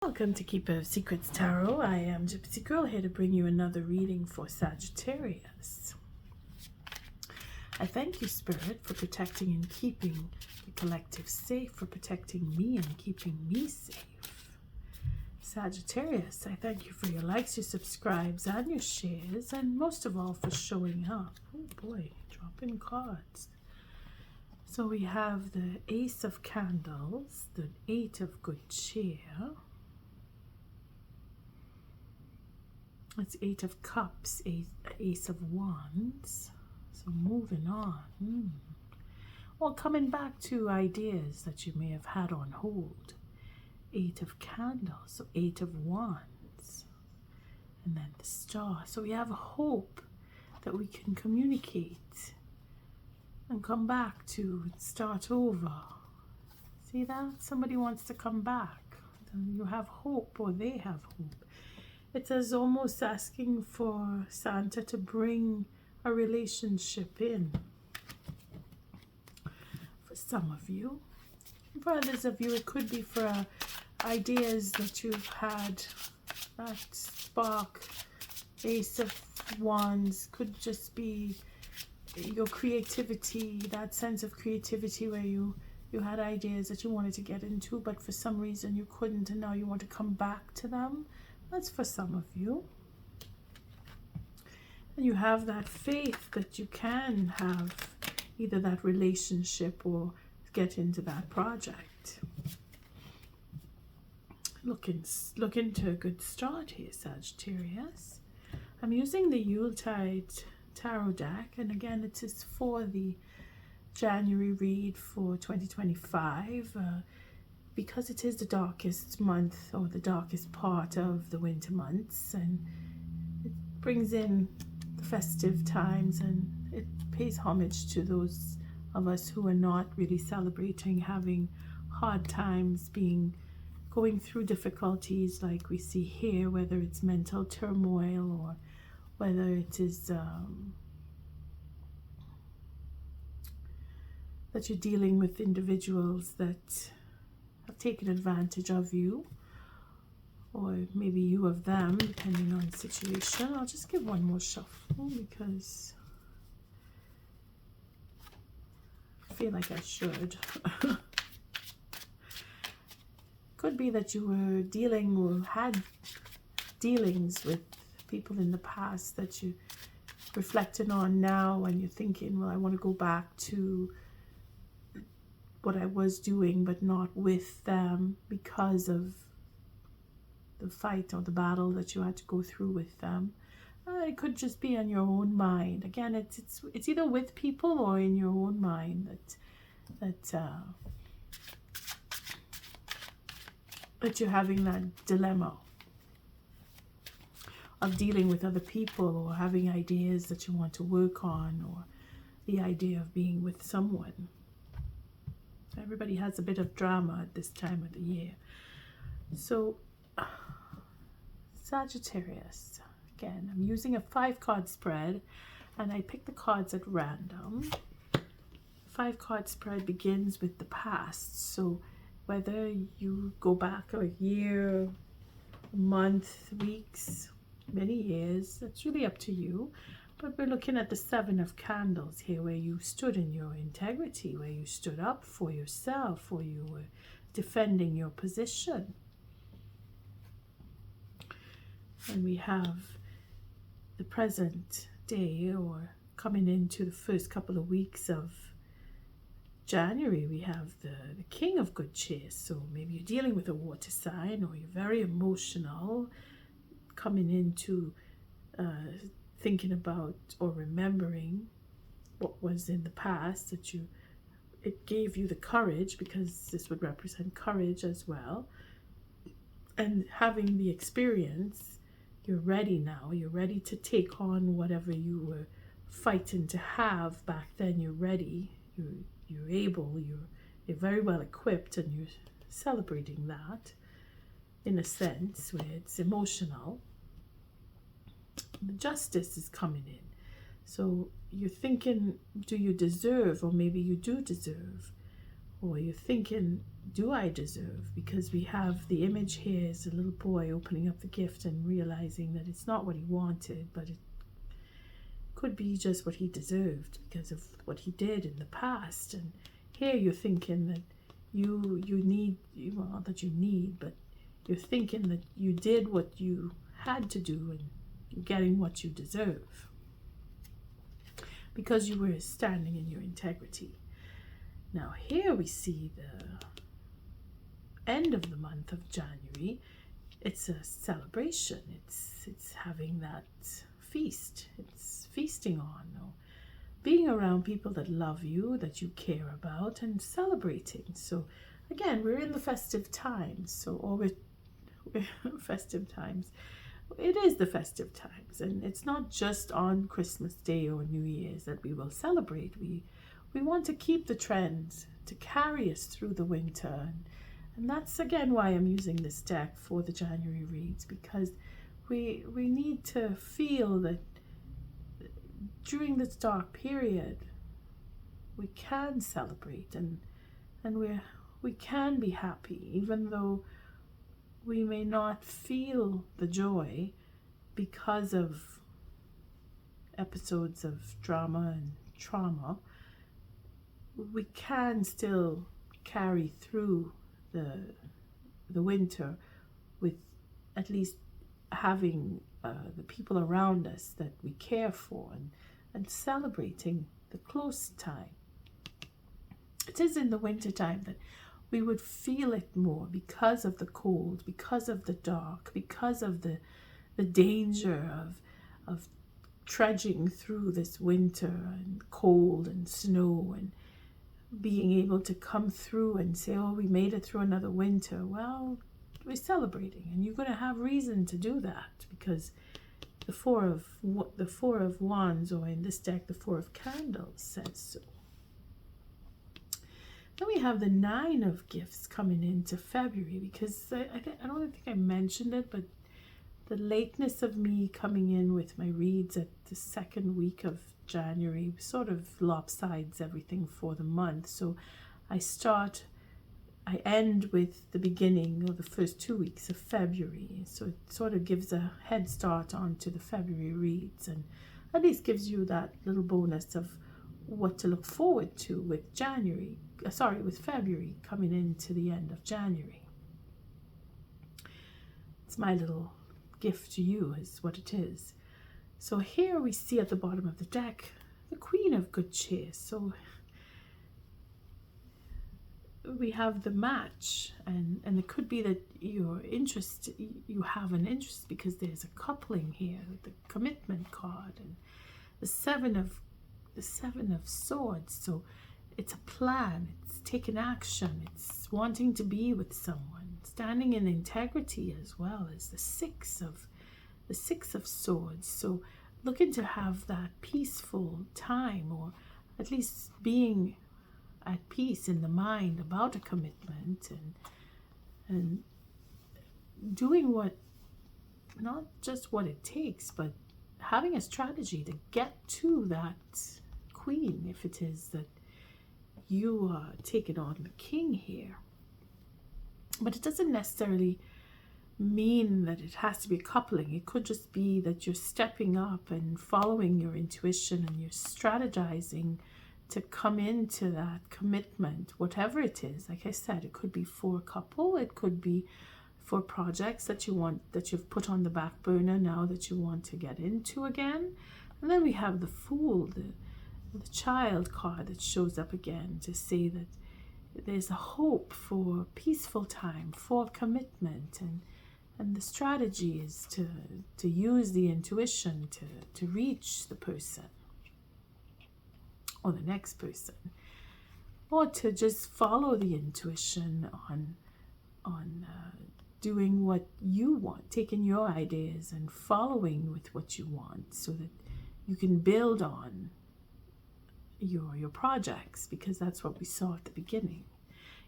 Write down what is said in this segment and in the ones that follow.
Welcome to Keeper of Secrets Tarot. I am Gypsy Girl here to bring you another reading for Sagittarius. I thank you, Spirit, for protecting and keeping the collective safe, for protecting me and keeping me safe. Sagittarius, I thank you for your likes, your subscribes, and your shares, and most of all for showing up. Oh boy, dropping cards. So we have the Ace of Candles, the Eight of Good Cheer. It's Eight of Cups, Ace of Wands. So moving on. Well, coming back to ideas that you may have had on hold. Eight of Candles, so Eight of Wands. And then the Star. So we have a hope that we can communicate and come back to and start over. See that? Somebody wants to come back. You have hope, or they have hope. It is almost asking for Santa to bring a relationship in. For some of you. For others of you, it could be for ideas that you've had. That spark, Ace of Wands, could just be your creativity, that sense of creativity where you had ideas that you wanted to get into, but for some reason you couldn't, and now you want to come back to them. That's for some of you. And you have that faith that you can have either that relationship or get into that project. Looking to a good start here, Sagittarius. I'm using the Yuletide Tarot deck, and again it is for the January read for 2025. Because it is the darkest month, or the darkest part of the winter months, and it brings in the festive times, and it pays homage to those of us who are not really celebrating, having hard times, going through difficulties like we see here, whether it's mental turmoil or whether it is that you're dealing with individuals that have taken advantage of you, or maybe you of them, depending on the situation. I'll just give one more shuffle because I feel like I should. Could be that you were dealing or had dealings with people in the past that you reflected on now, and you're thinking, well, I want to go back to what I was doing, but not with them because of the fight or the battle that you had to go through with them. It could just be on your own mind. Again, it's either with people or in your own mind that you're having that dilemma of dealing with other people, or having ideas that you want to work on, or the idea of being with someone. Everybody has a bit of drama at this time of the year. So, Sagittarius, again, I'm using a 5-card spread, and I pick the cards at random. 5-card spread begins with the past. So, whether you go back a year, a month, weeks, many years, that's really up to you. But we're looking at the 7 of Candles here, where you stood in your integrity, where you stood up for yourself, or you were defending your position. And we have the present day, or coming into the first couple of weeks of January, we have the King of Good Cheer. So maybe you're dealing with a water sign, or you're very emotional, coming into thinking about or remembering what was in the past, that it gave you the courage, because this would represent courage as well, and having the experience, you're ready now. You're ready to take on whatever you were fighting to have back then. You're ready, you're able, you're very well equipped, and you're celebrating that in a sense where it's emotional. The Justice is coming in. So you're thinking, do you deserve, or maybe you do deserve, Or you're thinking, do I deserve? Because we have the image here is a little boy opening up the gift and realizing that it's not what he wanted, but it could be just what he deserved because of what he did in the past. And here you're thinking that you need, well, not that you need, but you're thinking that you did what you had to do and you're getting what you deserve because you were standing in your integrity. Now here we see the end of the month of January. It's a celebration. It's having that feast. It's feasting on, or being around people that love you, that you care about, and celebrating. So again, we're in the festive times. So we're festive times. It is the festive times, and it's not just on Christmas Day or New Year's that we will celebrate. We want to keep the trends to carry us through the winter, and that's again why I'm using this deck for the January reads, because we need to feel that during this dark period we can celebrate and we can be happy, even though we may not feel the joy because of episodes of drama and trauma. We can still carry through the winter with at least having the people around us that we care for and celebrating the close time. It is in the winter time that we would feel it more because of the cold, because of the dark, because of the danger of trudging through this winter and cold and snow, and being able to come through and say, oh, we made it through another winter. Well, we're celebrating, and you're going to have reason to do that because the Four of Wands, or in this deck, the Four of Candles, says so. Then we have the Nine of Gifts coming into February, because I don't think I mentioned it, but the lateness of me coming in with my reads at the second week of January sort of lopsides everything for the month. So I end with the beginning of the first 2 weeks of February. So it sort of gives a head start onto the February reads, and at least gives you that little bonus of what to look forward to with with February coming into the end of January. It's my little gift to you, is what it is. So here we see at the bottom of the deck the Queen of Good Cheer. So we have the match, and it could be that you have an interest because there's a coupling here with the commitment card and the seven of swords. So it's a plan, it's taking action, it's wanting to be with someone, standing in integrity, as well as the six of swords. So looking to have that peaceful time, or at least being at peace in the mind about a commitment, and doing not just what it takes, but having a strategy to get to that queen, if it is that you are taking on the king here. But it doesn't necessarily mean that it has to be a coupling. It could just be that you're stepping up and following your intuition, and you're strategizing to come into that commitment, whatever it is. Like I said, it could be for a couple, it could be for projects that you've put on the back burner now that you want to get into again. And then we have the Fool, the child card that shows up again to say that there's a hope for peaceful time, for commitment, and the strategy is to use the intuition to reach the person or the next person, or to just follow the intuition on doing what you want, taking your ideas and following with what you want, so that you can build on your projects, because that's what we saw at the beginning.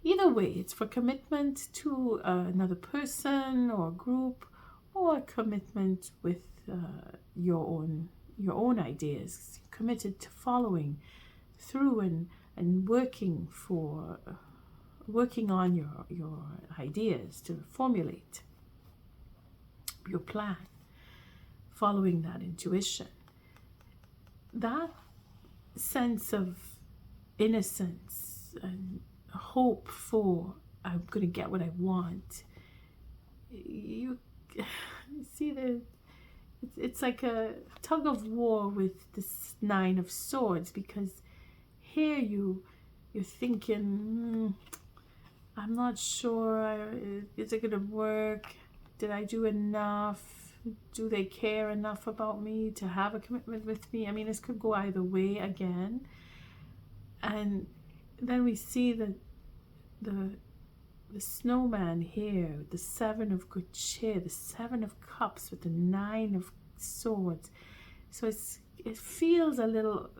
Either way, it's for commitment to another person or group, or commitment with your own ideas, committed to following through and working for working on your ideas to formulate your plan, following that intuition. That sense of innocence and hope for I'm going to get what I want. You see, it's like a tug of war with this Nine of Swords, because here you're thinking, I'm not sure, is it going to work? Did I do enough? Do they care enough about me to have a commitment with me? I mean, this could go either way again. And then we see that the snowman here, the Seven of Good Cheer, the Seven of Cups with the Nine of Swords. So it feels a little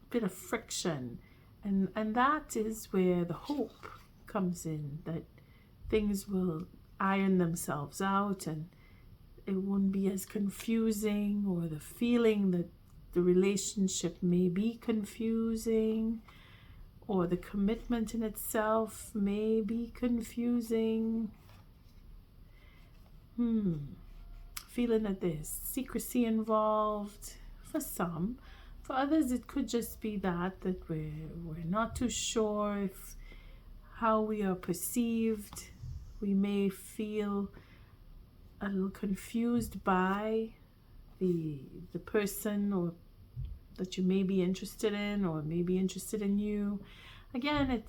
bit of friction, and that is where the hope comes in, that things will iron themselves out and it won't be as confusing, or the feeling that the relationship may be confusing, or the commitment in itself may be confusing. Feeling that there's secrecy involved for some. For others, it could just be that we're not too sure if how we are perceived. We may feel a little confused by the person or that you may be interested in, or may be interested in you. Again,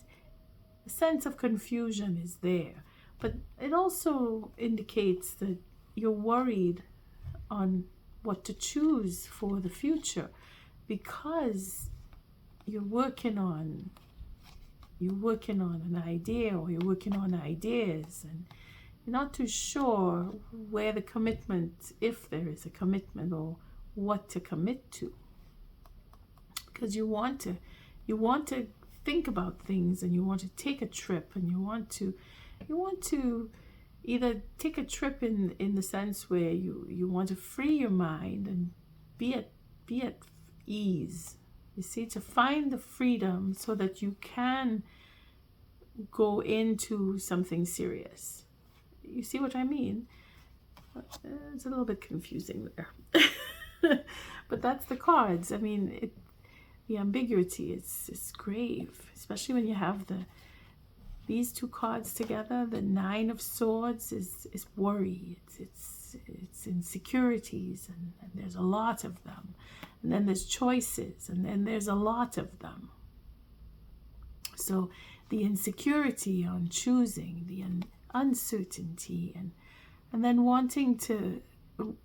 a sense of confusion is there, but it also indicates that you're worried on what to choose for the future, because you're working on an idea, or you're working on ideas, and you're not too sure where the commitment, if there is a commitment, or what to commit to. Because you want to think about things, and you want to take a trip, and you want to either take a trip in the sense where you want to free your mind and be at ease. You see, to find the freedom so that you can go into something serious. You see what I mean? It's a little bit confusing there. But that's the cards. I mean, the ambiguity is grave, especially when you have these two cards together. The Nine of Swords is worry. It's insecurities, and there's a lot of them. And then there's choices, and then there's a lot of them. So the insecurity on choosing, the uncertainty, and then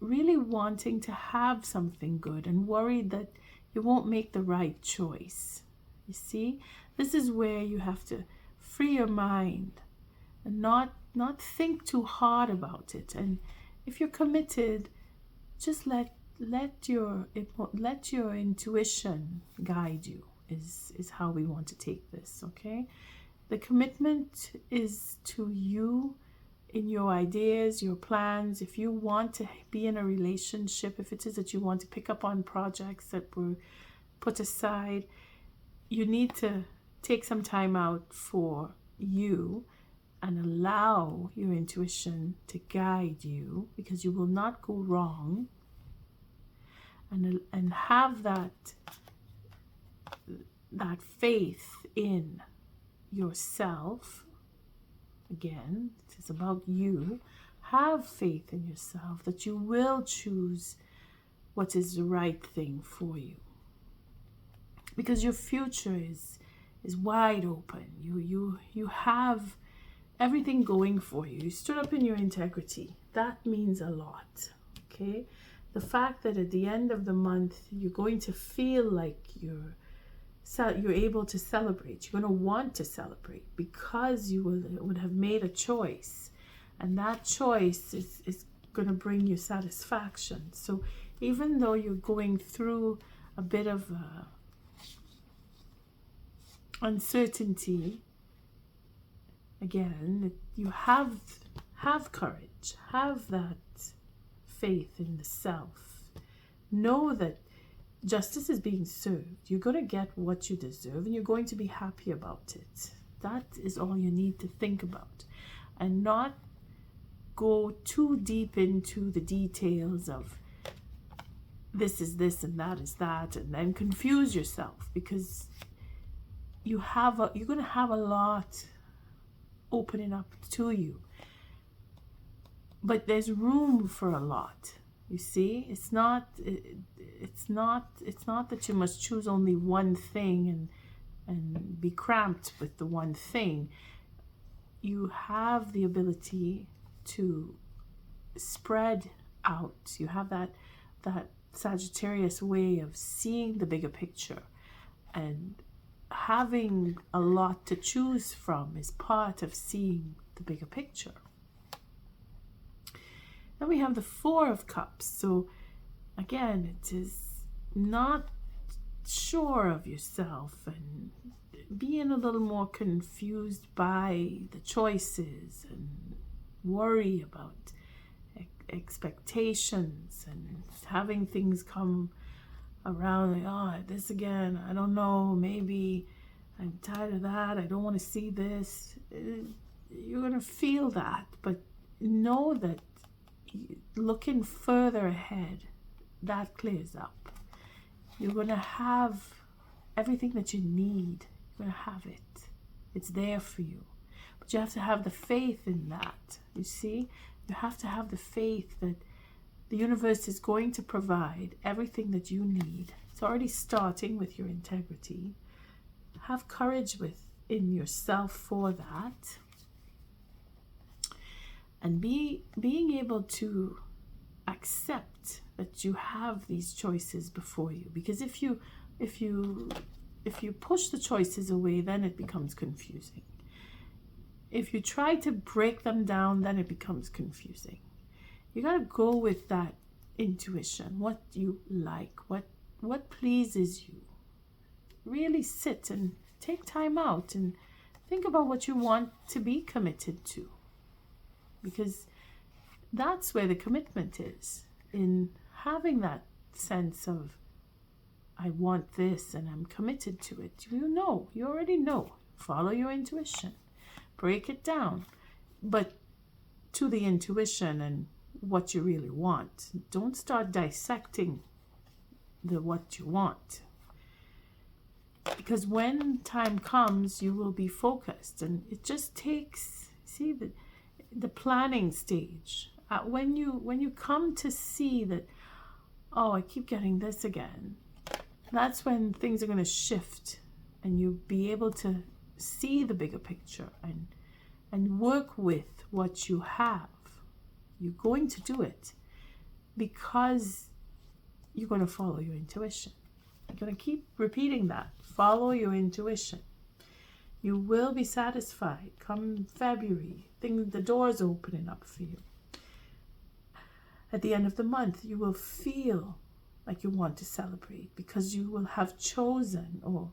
really wanting to have something good, and worried that you won't make the right choice. You see, this is where you have to free your mind and not think too hard about it. And if you're committed, just let your intuition guide you, is how we want to take this. Okay, the commitment is to you, in your ideas, your plans. If you want to be in a relationship, if it is that you want to pick up on projects that were put aside, you need to take some time out for you and allow your intuition to guide you, because you will not go wrong, and have that faith in yourself. Again, it is about you. Have faith in yourself that you will choose what is the right thing for you, because your future is wide open. You have everything going for you. You stood up in your integrity. That means a lot. Okay, the fact that at the end of the month you're going to feel like you're able to celebrate. You're going to want to celebrate because you would have made a choice, and that choice is going to bring you satisfaction. So even though you're going through a bit of uncertainty, again, you have courage, have that faith in the self. Know that justice is being served. You're going to get what you deserve, and you're going to be happy about it. That is all you need to think about, and not go too deep into the details of this is this and that is that, and then confuse yourself, because you're going to have a lot opening up to you. But there's room for a lot. You see, it's not that you must choose only one thing and be cramped with the one thing. You have the ability to spread out. You have that Sagittarius way of seeing the bigger picture, and having a lot to choose from is part of seeing the bigger picture. Then we have the Four of Cups. So again, it is not sure of yourself and being a little more confused by the choices and worry about expectations and having things come around like, oh, this again, I don't know, maybe I'm tired of that, I don't want to see this. You're going to feel that, but know that looking further ahead, that clears up. You're going to have everything that you need. You're going to have it. It's there for you. But you have to have the faith in that. You see? You have to have the faith that the universe is going to provide everything that you need. It's already starting with your integrity. Have courage within yourself for that. And being able to accept that you have these choices before you. Because if you push the choices away, then it becomes confusing. If you try to break them down, then it becomes confusing. You got to go with that intuition, what you like, what pleases you. Really sit and take time out and think about what you want to be committed to. Because that's where the commitment is, in having that sense of, I want this and I'm committed to it. You already know. Follow your intuition. Break it down, but to the intuition and what you really want. Don't start dissecting what you want, because when time comes, you will be focused, and it just takes, see, the planning stage. When you come to see that, oh, I keep getting this again, that's when things are going to shift, and you'll be able to see the bigger picture and work with what you have. You're going to do it because you're going to follow your intuition. You're going to keep repeating that. Follow your intuition. You will be satisfied come February. The doors opening up for you. At the end of the month, you will feel like you want to celebrate because you will have chosen, or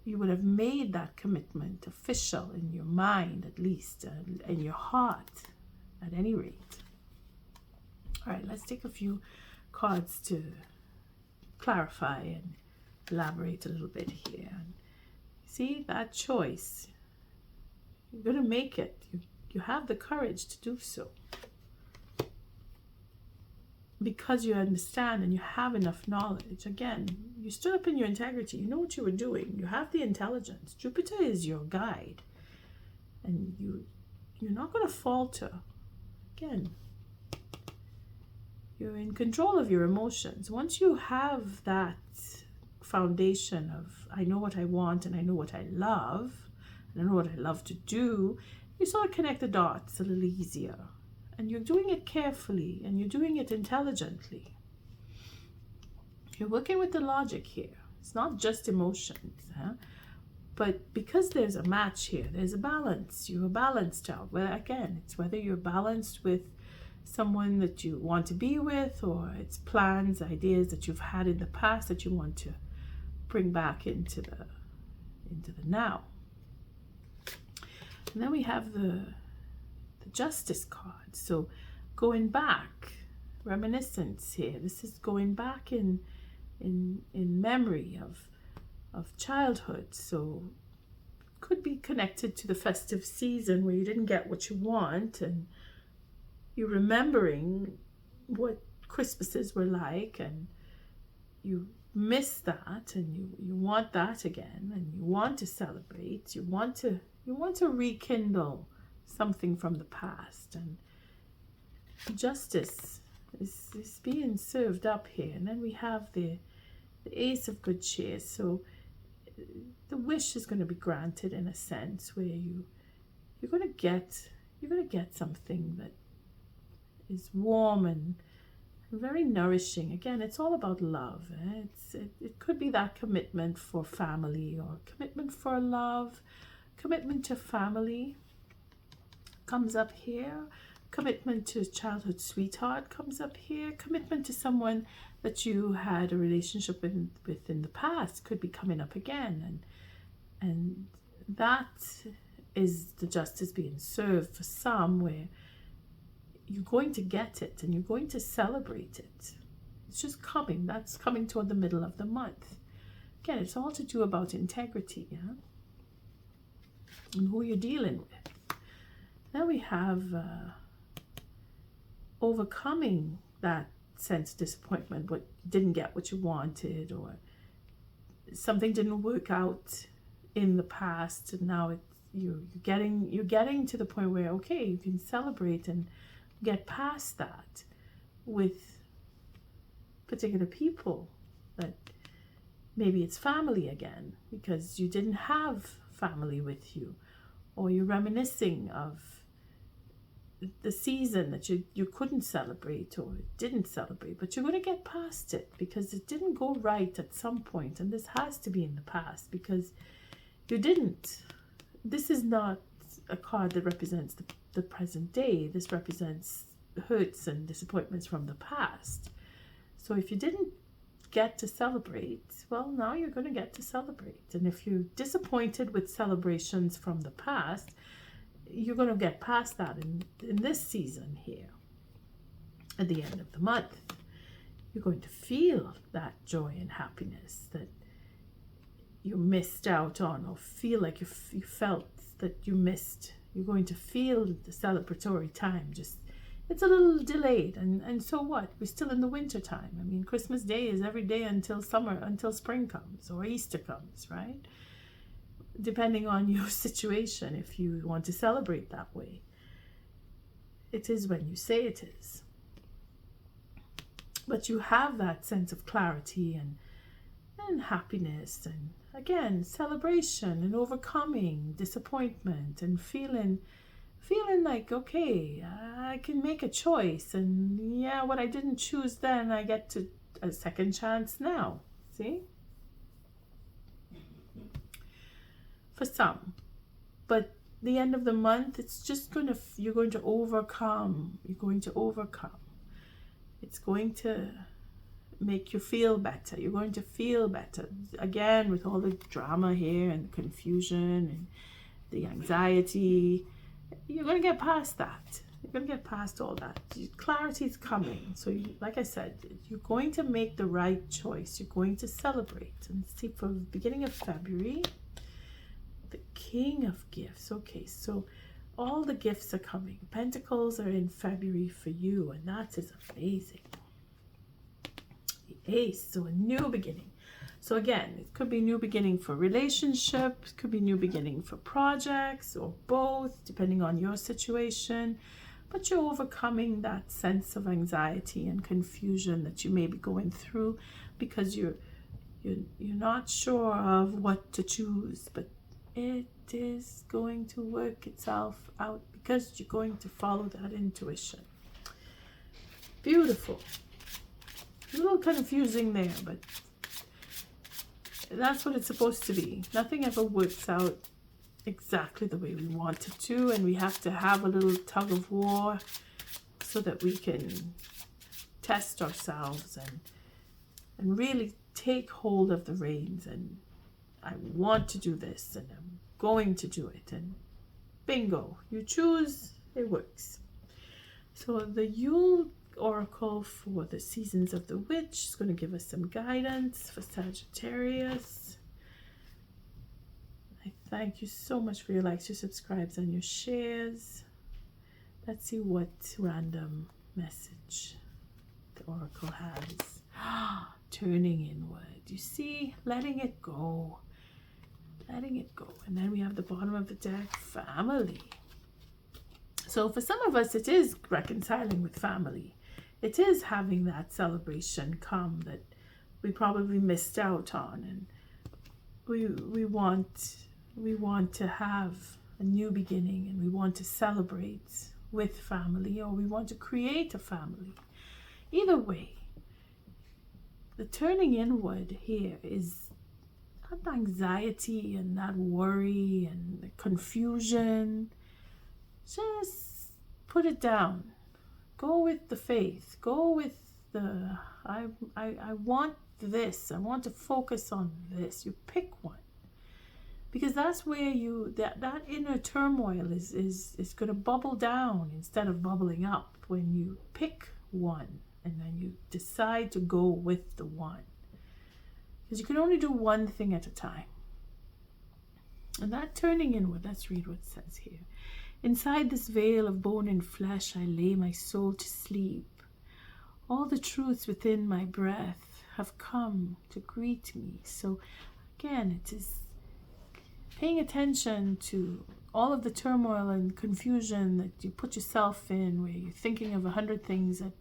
you would have made that commitment official in your mind, at least, in your heart, at any rate. All right, let's take a few cards to clarify and elaborate a little bit here. See, that choice, you're going to make it. You have the courage to do so. Because you understand and you have enough knowledge. Again, you stood up in your integrity. You know what you were doing. You have the intelligence. Jupiter is your guide. And you're not going to falter. Again, you're in control of your emotions. Once you have that foundation of, I know what I want and I know what I love, and I know what I love to do, you sort of connect the dots a little easier. And you're doing it carefully and you're doing it intelligently. You're working with the logic here. It's not just emotions. But because there's a match here, there's a balance. You're a balanced child. Well, again, it's whether you're balanced with someone that you want to be with, or it's plans, ideas that you've had in the past that you want to bring back into the now. And then we have the Justice card. So going back, reminiscence here. This is going back in memory of childhood. So could be connected to the festive season where you didn't get what you want, and you're remembering what Christmases were like, and you miss that, and you want that again, and you want to celebrate, you want to rekindle something from the past, and justice is being served up here. And then we have the Ace of Good Cheer. So the wish is going to be granted in a sense where you're going to get something that is warm and very nourishing. Again, it's all about love. It could be that commitment for family, or commitment for love, commitment to family comes up here. Commitment to childhood sweetheart comes up here. Commitment to someone that you had a relationship with in the past could be coming up again, and that is the justice being served for some, where you're going to get it and you're going to celebrate it. It's just coming. That's coming toward the middle of the month. Again, it's all to do about integrity, yeah, and who you're dealing with. Then we have overcoming that sense of disappointment, but didn't get what you wanted, or something didn't work out in the past, and now you're getting to the point where, okay, you can celebrate and get past that with particular people. That maybe it's family again, because you didn't have family with you, or you're reminiscing of the season that you couldn't celebrate or didn't celebrate, but you're going to get past it because it didn't go right at some point, and this has to be in the past because you didn't. This is not a card that represents the present day. This represents hurts and disappointments from the past. So if you didn't get to celebrate, well, now you're going to get to celebrate. And if you're disappointed with celebrations from the past, you're going to get past that in this season here. At the end of the month, you're going to feel that joy and happiness that you missed out on, or feel like you felt that you missed. You're going to feel the celebratory time. Just, it's a little delayed, and so what? We're still in the winter time. I mean, Christmas Day is every day until spring comes or Easter comes, right? Depending on your situation, if you want to celebrate that way. It is when you say it is. But you have that sense of clarity and happiness, and again, celebration and overcoming disappointment, and feeling like, okay, I can make a choice, and yeah, what I didn't choose then, I get to a second chance now. See? For some. But the end of the month, it's just you're going to overcome. You're going to overcome. It's going to make you feel better. You're going to feel better. Again, with all the drama here and the confusion and the anxiety, you're going to get past that. You're going to get past all that. Clarity is coming. So like I said, you're going to make the right choice. You're going to celebrate. And see, for the beginning of February, the King of Gifts. Okay, so all the gifts are coming. Pentacles are in February for you, and that is amazing. The Ace, so a new beginning. So again, it could be new beginning for relationships, could be new beginning for projects, or both, depending on your situation. But you're overcoming that sense of anxiety and confusion that you may be going through because you're not sure of what to choose, but it is going to work itself out because you're going to follow that intuition. Beautiful. A little confusing there, but that's what it's supposed to be. Nothing ever works out exactly the way we want it to, and we have to have a little tug of war so that we can test ourselves and really take hold of the reins, and I want to do this, and I'm going to do it, and bingo, you choose, it works. So the Yule Oracle for the Seasons of the Witch is going to give us some guidance for Sagittarius. I thank you so much for your likes, your subscribes, and your shares. Let's see what random message the Oracle has. Turning inward. You see, letting it go. Letting it go. And then we have the bottom of the deck, family. So for some of us, it is reconciling with family. It is having that celebration come that we probably missed out on, and we want to have a new beginning, and we want to celebrate with family, or we want to create a family. Either way, the turning inward here is that anxiety and that worry and the confusion. Just put it down. Go with the faith. Go with the I want this. I want to focus on this. You pick one. Because that's where that inner turmoil is going to bubble down instead of bubbling up when you pick one and then you decide to go with the one. Because you can only do one thing at a time. And that turning inward, let's read what it says here. Inside this veil of bone and flesh, I lay my soul to sleep. All the truths within my breath have come to greet me. So again, it is paying attention to all of the turmoil and confusion that you put yourself in, where you're thinking of 100 things at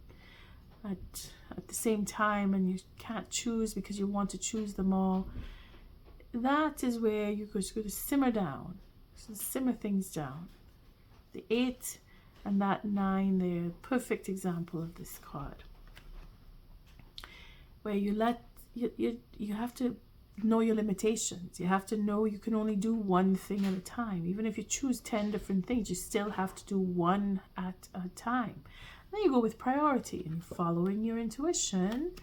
the same time, and you can't choose because you want to choose them all. That is where you're going to simmer down, simmer things down. The 8 and that 9, they're a perfect example of this card. Where you have to know your limitations. You have to know you can only do one thing at a time. Even if you choose 10 different things, you still have to do one at a time. Then you go with priority and following your intuition,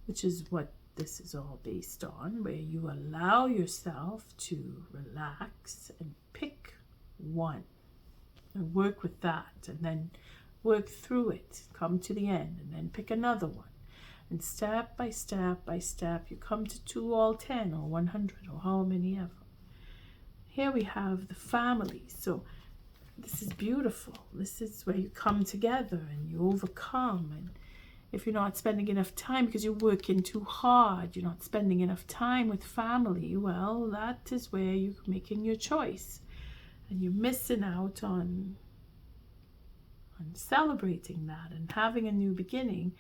which is what this is all based on, where you allow yourself to relax and pick one and work with that, and then work through it, come to the end, and then pick another one. And step by step by step, you come to all 10 or 100 or how many ever. Here we have the family. So this is beautiful. This is where you come together and you overcome. And if you're not spending enough time because you're working too hard, you're not spending enough time with family, well, that is where you're making your choice. And you're missing out on celebrating that and having a new beginning.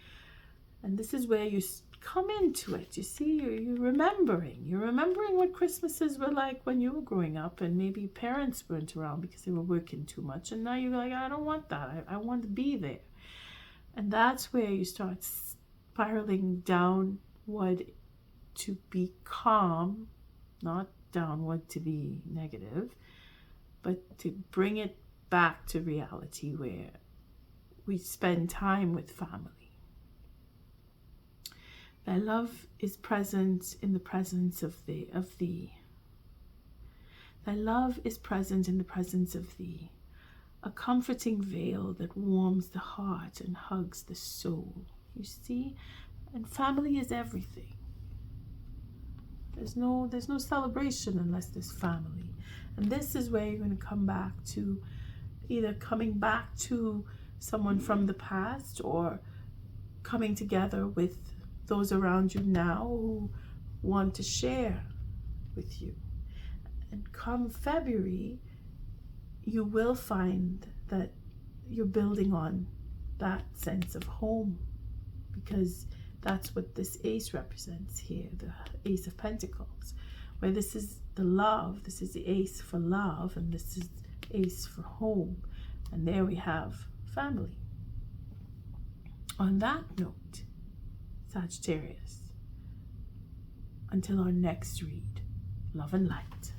And this is where you come into it. You see, you're remembering. You're remembering what Christmases were like when you were growing up, and maybe parents weren't around because they were working too much. And now you're like, I don't want that. I want to be there. And that's where you start spiraling downward to be calm, not downward to be negative, but to bring it back to reality where we spend time with family. Thy love is present in the presence of thee. Thy love is present in the presence of thee, a comforting veil that warms the heart and hugs the soul. You see? And family is everything. There's no celebration unless there's family. And this is where you're going to come back to, either coming back to someone from the past or coming together with those around you now who want to share with you. And come February, you will find that you're building on that sense of home, because that's what this ace represents here, the Ace of Pentacles, where this is the love, this is the ace for love, and this is ace for home. And there we have family. On that note, Sagittarius, until our next read, love and light.